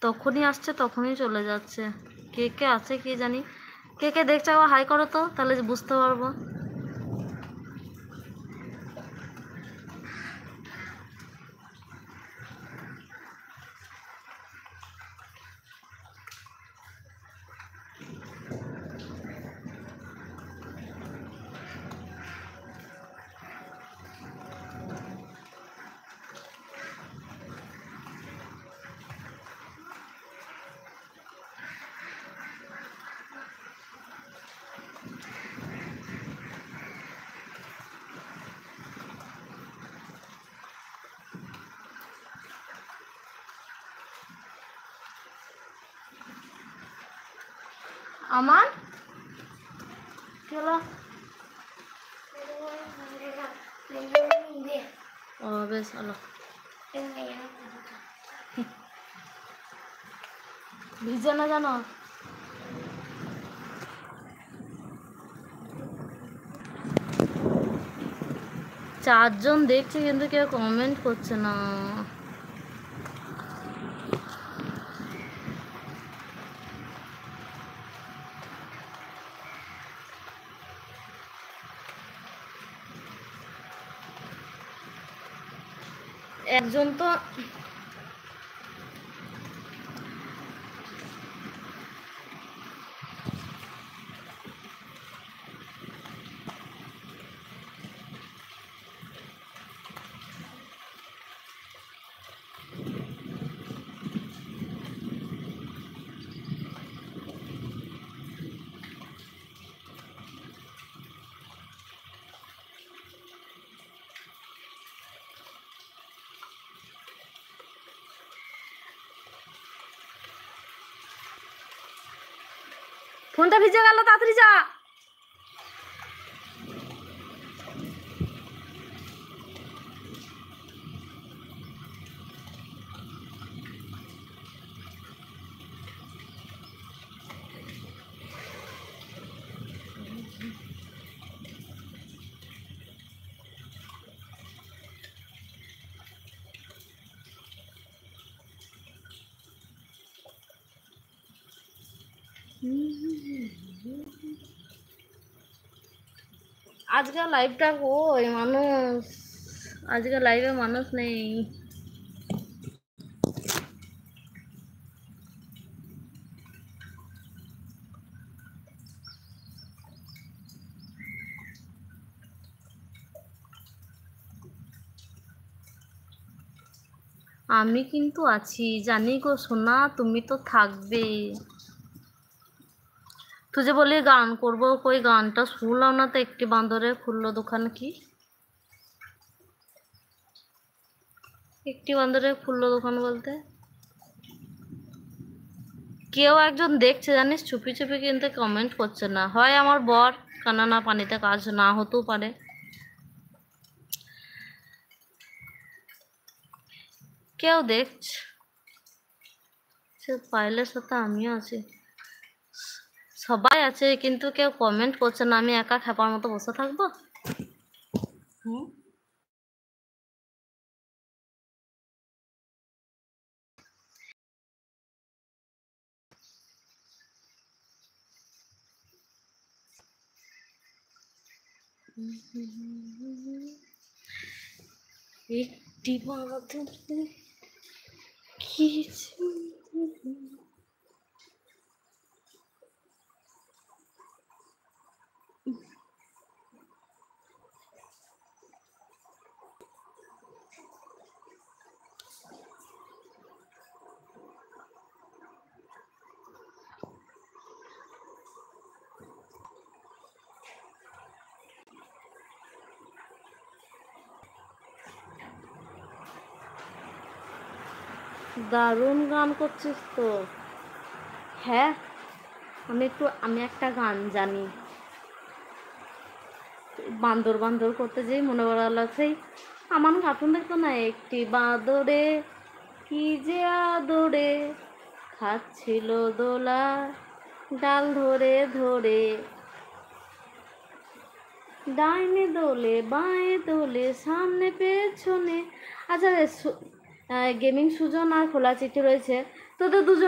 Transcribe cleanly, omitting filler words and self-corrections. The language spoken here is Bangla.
তখনই আসছে তখনই চলে যাচ্ছে। কে কে আছে কে জানি, কে কে দেখছে আবার হাই করো তো, তাহলে বুঝতে পারবো। আমার চলো। ও বেশ ভালো। ভিজে না জানো। চারজন দেখছে কিন্তু কেউ কমেন্ট করছে না। একজন তো ফোনটা ভিজে গেল, তাড়াতাড়ি যা। আজকে লাইভটা কই মানুষ, আজকে লাইভে মানুষ নেই। আমি কিন্তু আছি জানি গো সোনা, তুমি তো থাকবে। তুই যে বলি গান করবো, কই গানটা শুনলাম না তো। একটি বান্দরে খুললো দোকান, কি একটি বান্দরে খুললো দোকান বলতে কেউ একজন দেখছে জানিস, চুপি চুপি, কিন্তু কমেন্ট করছে না। হয় আমার বর কানা পানিতে কাজ না হতেও পারে। কেউ দেখছে, সে পায়েলের সাথে আমিও আছি, সবাই আছে, কিন্তু কেউ কমেন্ট করছে না। আমি একা খেপার মতো বসে থাকবো? হুম, একটি বাঁধনে কিছু দারুণ গান করছিস তো। হ্যাঁ, আমি একটা গান জানি। বান্দর বান্দর করতে যেই মনে পড়ালো, সেই আমার কার্টুন দেখতো না, একটি বাঁদরে কি যে আদরে খাচ্ছিল দোলা ডাল ধরে ধরে, ডাইনে দোলে বাঁয়ে দোলে সামনে পেছনে। আচ্ছা গেমিং সুজন আর খোলা চিঠি রয়েছে। তোদের দুজন